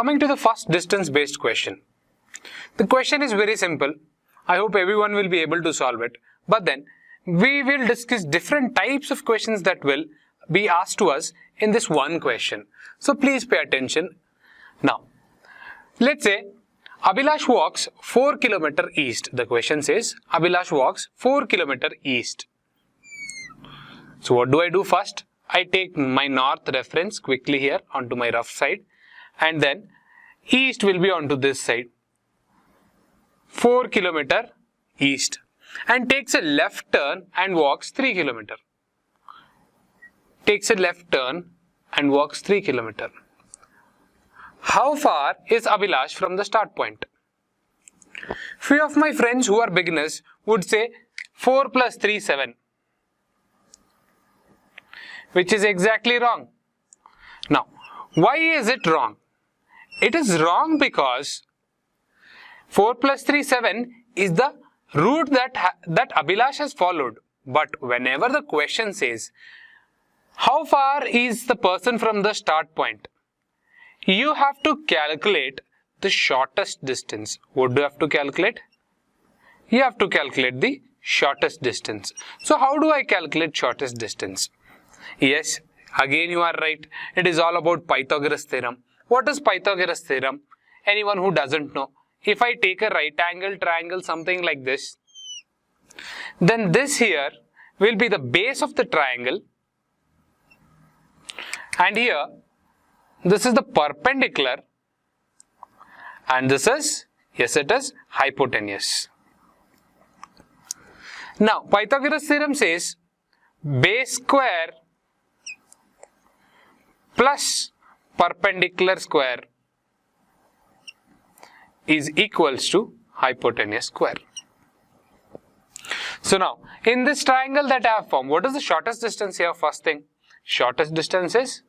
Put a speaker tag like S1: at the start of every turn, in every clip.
S1: Coming to the first distance based question. The question is very simple. I hope everyone will be able to solve it. But then we will discuss different types of questions that will be asked to us in this one question. So please pay attention. Now, let's say Abhilash walks 4 km east. The question says Abhilash walks 4 km east. So what do I do first? I take my north reference quickly here onto my rough side, and then east will be onto this side. 4 km east, and takes a left turn and walks 3 km. Takes a left turn and walks 3 km. How far is Abhilash from the start point? Few of my friends who are beginners would say 4 plus 3, 7. Which is exactly wrong. Now, why is it wrong? It is wrong because 4 plus 3, 7 is the route that Abhilash has followed. But whenever the question says, how far is the person from the start point? You have to calculate the shortest distance. What do you have to calculate? You have to calculate the shortest distance. So how do I calculate shortest distance? Yes, again you are right. It is all about Pythagoras theorem. What is Pythagoras theorem? Anyone who doesn't know. If I take a right angle triangle, something like this, then this here will be the base of the triangle, and here this is the perpendicular, and this is, yes, it is hypotenuse. Now Pythagoras theorem says base square plus perpendicular square is equals to hypotenuse square. So now, in this triangle that I have formed, what is the shortest distance here? First thing, shortest distance is,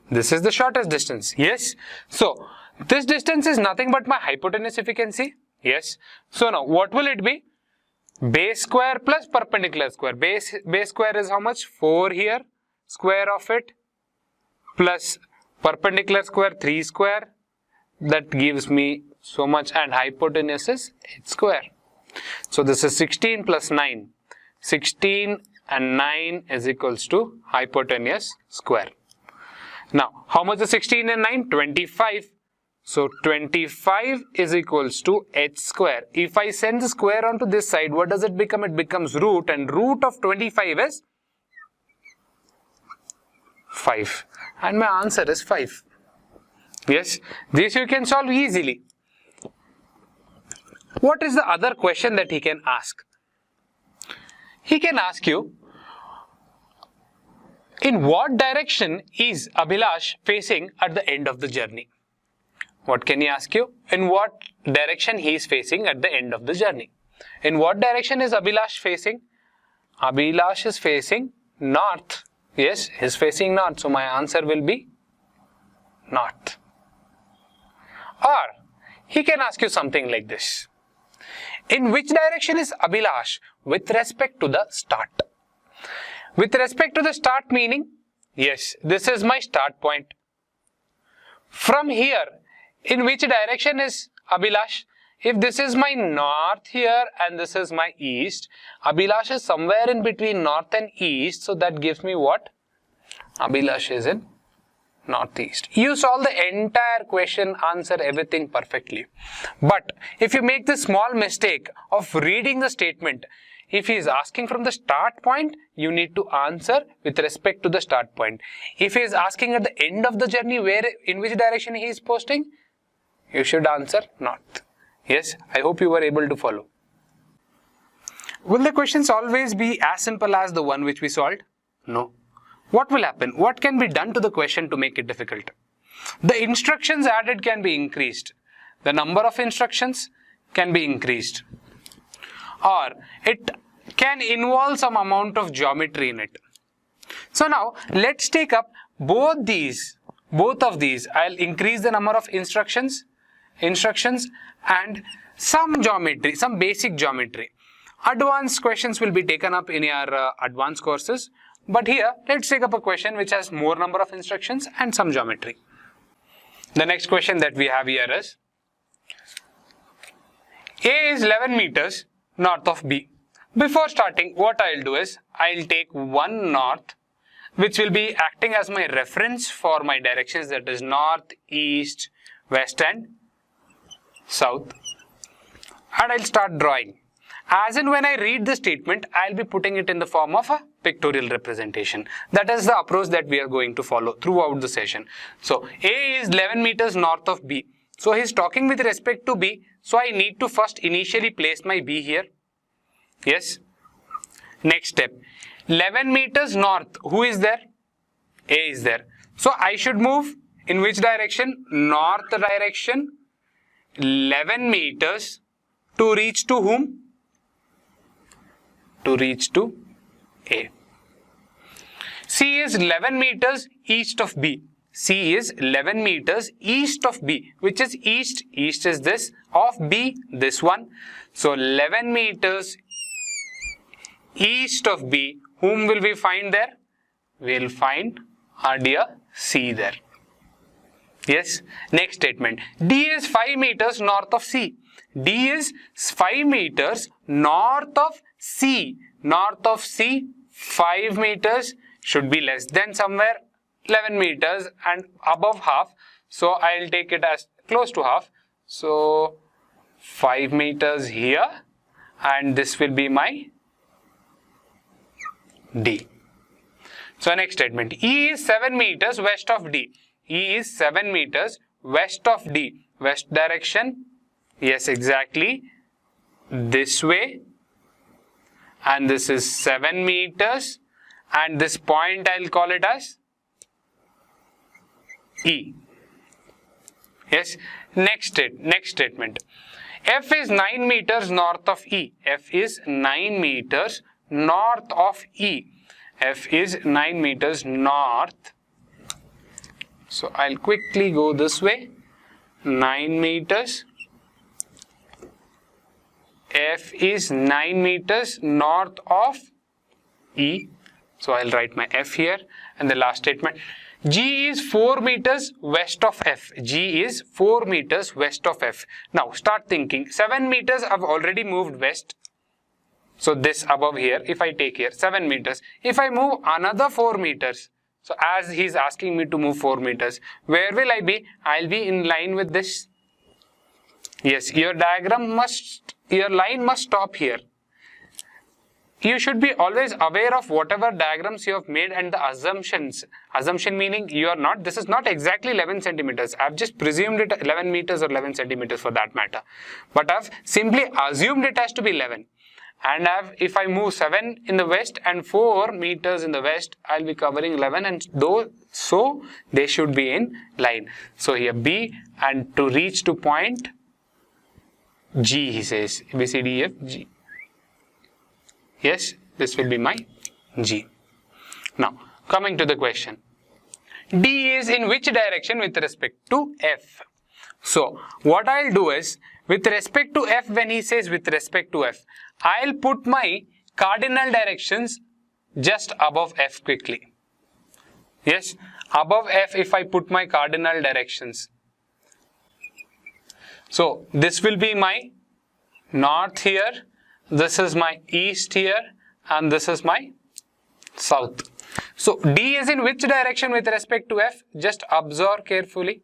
S1: this is the shortest distance. Yes. So, this distance is nothing but my hypotenuse, if you can see. Yes. So now, what will it be? Base square plus perpendicular square. Base square is how much? 4 here. Square of it. Plus perpendicular square, 3 square. That gives me so much, and hypotenuse is 8 square. So this is 16 plus 9. 16 and 9 is equals to hypotenuse square. Now, how much is 16 and 9? 25. So 25 is equals to h square. If I send the square onto this side, what does it become? It becomes root, and root of 25 is 5. And my answer is 5. Yes, this you can solve easily. What is the other question that he can ask? He can ask you, in what direction is Abhilash facing at the end of the journey? What can he ask you? In what direction he is facing at the end of the journey? In what direction is Abhilash facing? Abhilash is facing north. Yes, he is facing north. So my answer will be north. Or he can ask you something like this. In which direction is Abhilash with respect to the start? With respect to the start meaning, yes, this is my start point. From here, in which direction is Abhilash? If this is my north here and this is my east, Abhilash is somewhere in between north and east. So that gives me what? Abhilash is in northeast. You solve the entire question, answer everything perfectly. But if you make the small mistake of reading the statement, if he is asking from the start point, you need to answer with respect to the start point. If he is asking at the end of the journey, in which direction he is posting, you should answer north. Yes, I hope you were able to follow. Will the questions always be as simple as the one which we solved? No. What will happen? What can be done to the question to make it difficult? The instructions added can be increased. The number of instructions can be increased. Or it can involve some amount of geometry in it. So now let's take up both of these. I'll increase the number of instructions and some geometry, some basic geometry. Advanced questions will be taken up in your advanced courses. But here, let's take up a question which has more number of instructions and some geometry. The next question that we have here is, A is 11 meters north of B. Before starting, what I'll do is, I'll take one north, which will be acting as my reference for my directions, that is north, east, west and south. And I'll start drawing. As in when I read the statement, I'll be putting it in the form of a pictorial representation. That is the approach that we are going to follow throughout the session. So A is 11 meters north of B. So he's talking with respect to B. So I need to first initially place my B here. Yes. Next step. 11 meters north. Who is there? A is there. So I should move in which direction? North direction. 11 meters to reach to whom? To reach to A. C is 11 meters east of B. C is 11 meters east of B. Which is east? East is this. Of B, this one. So 11 meters east of B. Whom will we find there? We'll find our dear C there. Yes. Next statement. D is 5 meters north of C. D is 5 meters north of C. North of C, 5 meters should be less than somewhere 11 meters and above half. So I'll take it as close to half. So 5 meters here and this will be my D. So next statement. E is 7 meters west of D. E is 7 meters west of D. West direction. Yes, exactly. This way. And this is 7 meters. And this point I'll call it as E. Yes. Next statement. F is 9 meters north of E. F is 9 meters north of E. F is 9 meters north. So I'll quickly go this way. 9 meters. F is 9 meters north of E. So I'll write my F here. And the last statement. G is 4 meters west of F. G is 4 meters west of F. Now start thinking. 7 meters I've already moved west. So this above here, if I take here 7 meters. If I move another 4 meters. So as he's asking me to move 4 meters. Where will I be? I'll be in line with this. Yes, your line must stop here. You should be always aware of whatever diagrams you have made and the assumptions. Assumption meaning this is not exactly 11 centimeters. I've just presumed it 11 meters or 11 centimeters for that matter. But I've simply assumed it has to be 11. And if I move 7 in the west and 4 meters in the west, I'll be covering 11 and so they should be in line. So here B and to reach to point G, he says, A, B, C, D, E, F, G. Yes, this will be my G. Now, coming to the question. D is in which direction with respect to F? So, what I'll do is, with respect to F, when he says with respect to F, I'll put my cardinal directions just above F quickly. Yes, above F if I put my cardinal directions. So, this will be my north here, this is my east here, and this is my south. So, D is in which direction with respect to F? Just observe carefully.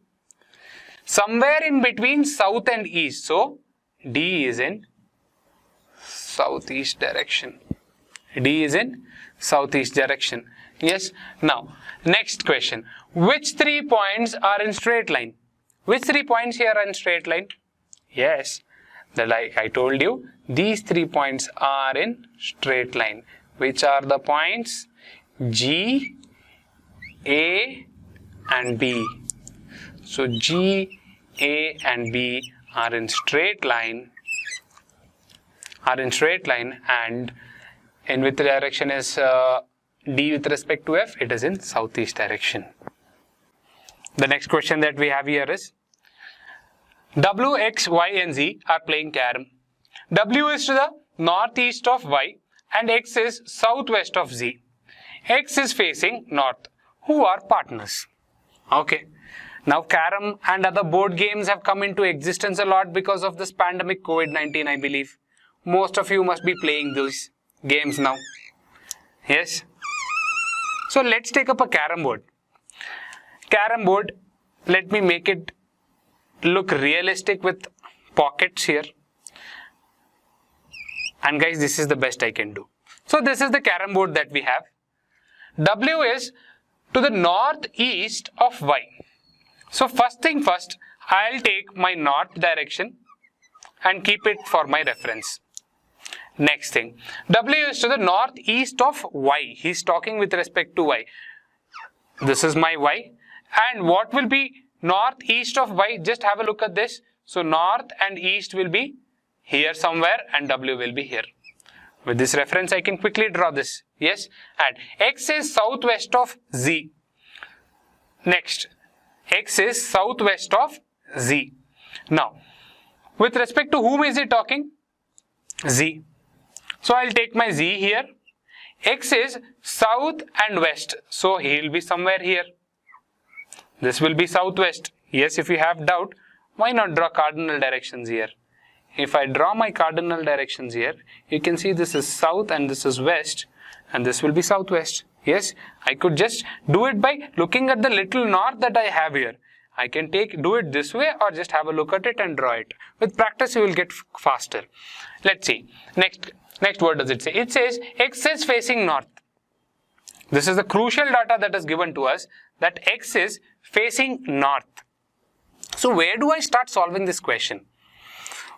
S1: Somewhere in between south and east. So, D is in southeast direction. D is in southeast direction. Yes. Now, next question. Which 3 points are in straight line? Which 3 points here are in straight line? Yes. Like I told you, these 3 points are in straight line. Which are the points? G, A and B. So G, A and B are in straight line. And in which direction is D with respect to F? It is in southeast direction. The next question that we have here is W, X, Y and Z are playing carom. W is to the northeast of Y and X is southwest of Z. X is facing north. Who are partners? Okay. Now carom and other board games have come into existence a lot because of this pandemic COVID-19, I believe. Most of you must be playing those games now. Yes. So let's take up a carom board. Carom board, let me make it look realistic with pockets here. And guys, this is the best I can do. So this is the carom board that we have. W is to the northeast of Y. So first thing first, I'll take my north direction and keep it for my reference. Next thing, W is to the northeast of Y. He's talking with respect to Y. This is my Y. And what will be northeast of Y? Just have a look at this. So north and east will be here somewhere and W will be here. With this reference, I can quickly draw this. Yes. And X is southwest of Z. Next, X is southwest of Z. Now, with respect to whom is he talking? Z. So I'll take my Z here. X is south and west. So he will be somewhere here. This will be southwest. Yes, if you have doubt, why not draw cardinal directions here? If I draw my cardinal directions here, you can see this is south and this is west and this will be southwest. Yes, I could just do it by looking at the little north that I have here. I can do it this way or just have a look at it and draw it. With practice, you will get faster. Let's see. Next what does it say? It says X is facing north. This is the crucial data that is given to us, that X is facing north. So where do I start solving this question?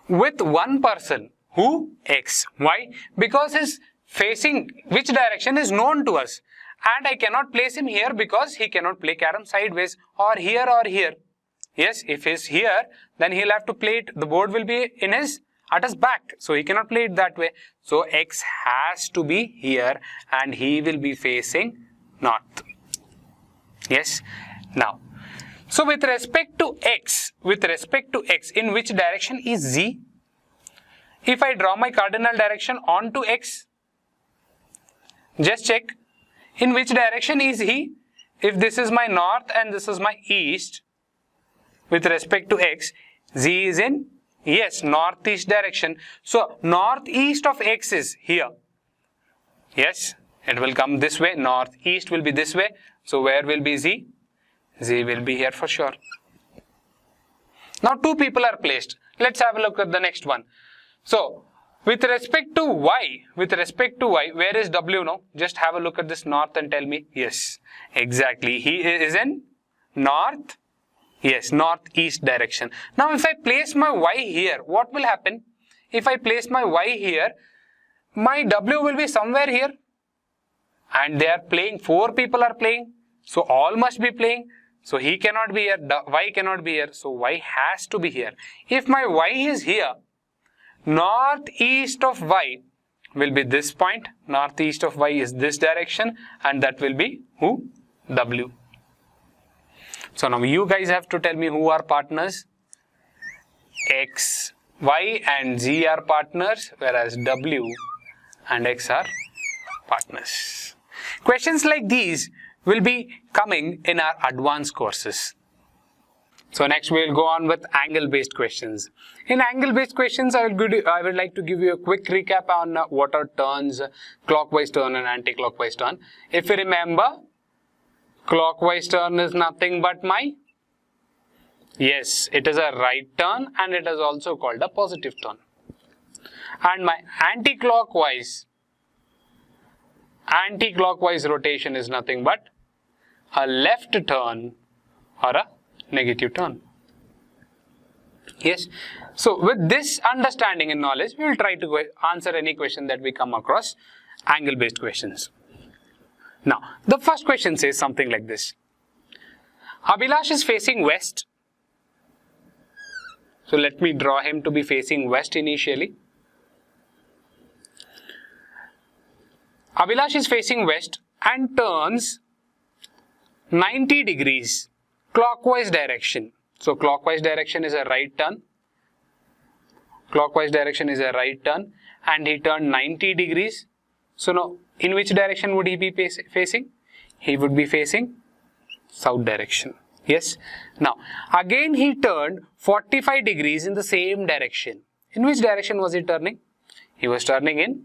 S1: With one person, who? X. Why? Because his facing which direction is known to us. And I cannot place him here because he cannot play carom sideways or here or here. Yes, if he's here, then he'll have to play it. The board will be at his back. So he cannot play it that way. So X has to be here and he will be facing north. Yes. Now, so with respect to X, in which direction is Z? If I draw my cardinal direction onto X, just check. In which direction is he? If this is my north and this is my east, with respect to X, Z is in, yes, northeast direction. So, northeast of X is here. Yes, it will come this way. Northeast will be this way. So, where will be Z? Z will be here for sure. Now, two people are placed. Let's have a look at the next one. So, with respect to Y, where is W now? Just have a look at this north and tell me. Yes, exactly. He is in north. Yes, northeast direction. Now, if I place my Y here, what will happen? If I place my Y here, my W will be somewhere here. And they are playing, 4 people are playing. So, all must be playing. So, he cannot be here, Y cannot be here. So, Y has to be here. If my Y is here, northeast of Y will be this point. Northeast of Y is this direction. And that will be who? W. So, now you guys have to tell me who are partners. X, Y and Z are partners, whereas W and X are partners. Questions like these will be coming in our advanced courses. So next we will go on with angle-based questions. In angle-based questions, I would like to give you a quick recap on what are turns, clockwise turn and anti-clockwise turn. If you remember, clockwise turn is nothing but yes, it is a right turn and it is also called a positive turn. And my anti-clockwise rotation is nothing but a left turn or a negative turn. Yes. So with this understanding and knowledge, we will try to answer any question that we come across, angle-based questions. Now, the first question says something like this. Abhilash is facing west. So let me draw him to be facing west initially. Abhilash is facing west and turns 90 degrees clockwise direction. So clockwise direction is a right turn. Clockwise direction is a right turn and he turned 90 degrees. So now in which direction would he be facing? He would be facing south direction. Yes. Now, again he turned 45 degrees in the same direction. In which direction was he turning? He was turning in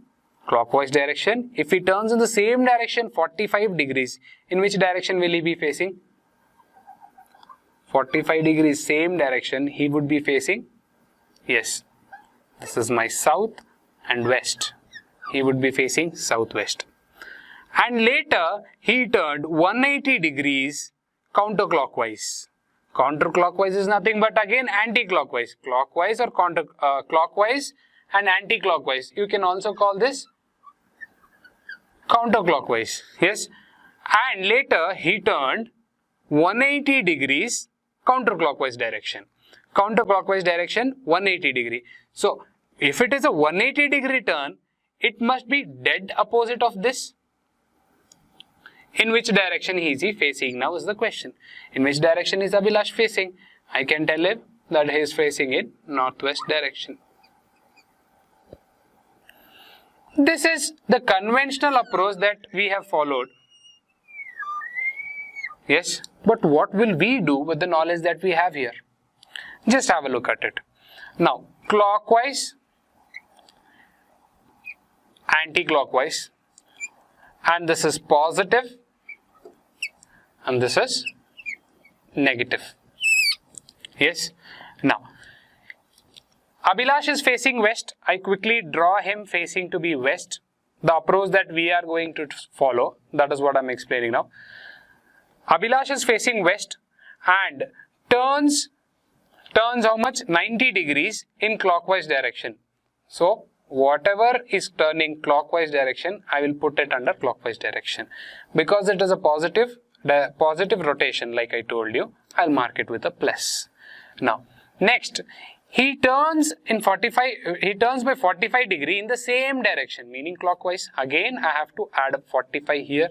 S1: clockwise direction. If he turns in the same direction 45 degrees, in which direction will he be facing? 45 degrees, same direction he would be facing. Yes. This is my south and west. He would be facing southwest. And later he turned 180 degrees counterclockwise. Counterclockwise is nothing but again anti-clockwise. Clockwise or clockwise and anti-clockwise. You can also call this counterclockwise. Yes. And later he turned 180 degrees counterclockwise direction. Counterclockwise direction 180 degree. So if it is a 180 degree turn, it must be dead opposite of this. In which direction is he facing now is the question. In which direction is Abhilash facing? I can tell him that he is facing in northwest direction. This is the conventional approach that we have followed. Yes, but what will we do with the knowledge that we have here? Just have a look at it. Now, clockwise, anti-clockwise, and this is positive and this is negative. Yes. Now, Abhilash is facing west. I quickly draw him facing to be west. The approach that we are going to follow, that is what I am explaining now. Abhilash is facing west and turns how much? 90 degrees in clockwise direction. So, whatever is turning clockwise direction, I will put it under clockwise direction. Because it is a positive rotation, like I told you, I'll mark it with a plus. Now, next, he turns by 45 degree in the same direction, meaning clockwise. Again, I have to add up 45 here.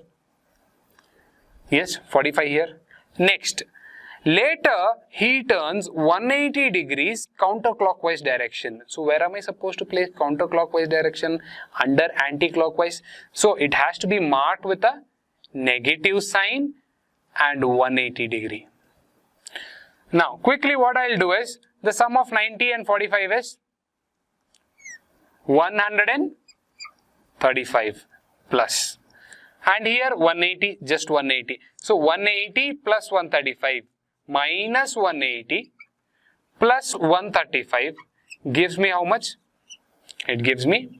S1: Yes, 45 here. Next, later he turns 180 degrees counterclockwise direction. So where am I supposed to place counterclockwise direction? Under anti-clockwise. So it has to be marked with a negative sign and 180 degree. Now quickly what I'll do is, the sum of 90 and 45 is 135 plus. And here 180, just 180. So 180 plus 135 minus 180 plus 135 gives me how much? It gives me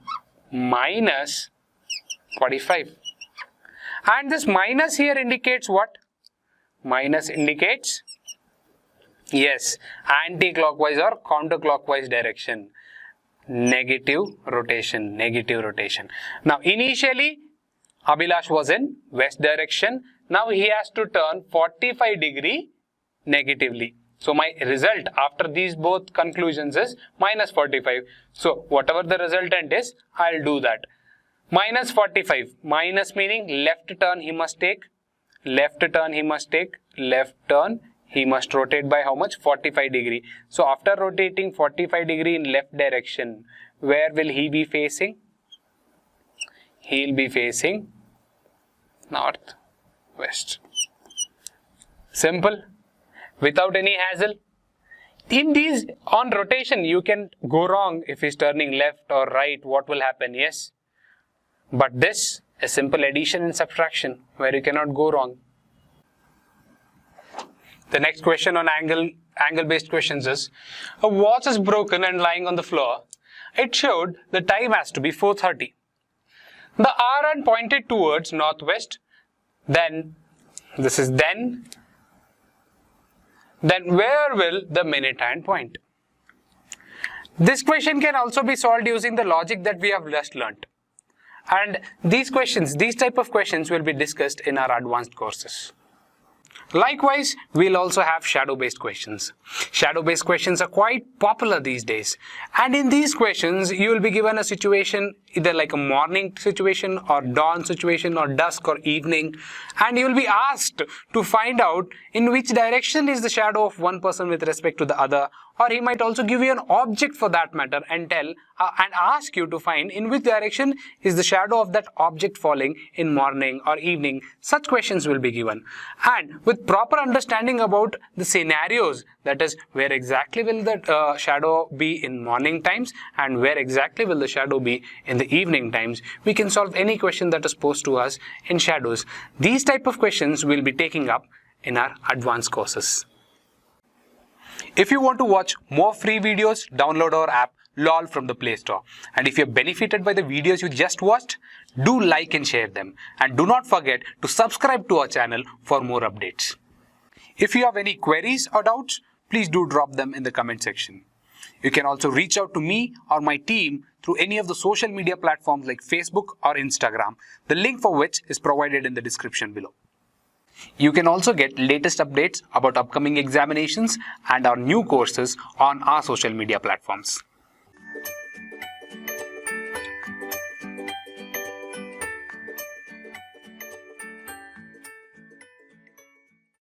S1: minus 45. And this minus here indicates what? Minus indicates, yes, anti-clockwise or counterclockwise direction. Negative rotation, negative rotation. Now initially Abhilash was in west direction. Now he has to turn 45 degree negatively. So my result after these both conclusions is minus 45. So whatever the resultant is, I'll do that. Minus 45, minus meaning left turn he must take, left turn he must take, left turn he must rotate by how much? 45 degree. So after rotating 45 degree in left direction, where will he be facing? He'll be facing north west. Simple, without any hassle. In these, on rotation, you can go wrong if he's turning left or right. What will happen? Yes. But this is simple addition and subtraction where you cannot go wrong. The next question on angle-based questions is, a watch is broken and lying on the floor. It showed the time has to be 4:30. The hour hand pointed towards northwest. Then where will the minute hand point? This question can also be solved using the logic that we have just learnt. And these type of questions will be discussed in our advanced courses. Likewise, we'll also have shadow-based questions. Shadow-based questions are quite popular these days. And in these questions, you will be given a situation, either like a morning situation or dawn situation or dusk or evening. And you will be asked to find out in which direction is the shadow of one person with respect to the other, or he might also give you an object for that matter and tell and ask you to find in which direction is the shadow of that object falling in morning or evening. Such questions will be given, and with proper understanding about the scenarios, that is where exactly will the shadow be in morning times and where exactly will the shadow be in the evening times, we can solve any question that is posed to us in shadows. These type of questions we'll be taking up in our advanced courses. If you want to watch more free videos, download our app LOL from the Play Store. And if you're benefited by the videos you just watched, do like and share them. And do not forget to subscribe to our channel for more updates. If you have any queries or doubts, please do drop them in the comment section. You can also reach out to me or my team through any of the social media platforms like Facebook or Instagram, the link for which is provided in the description below. You can also get latest updates about upcoming examinations and our new courses on our social media platforms.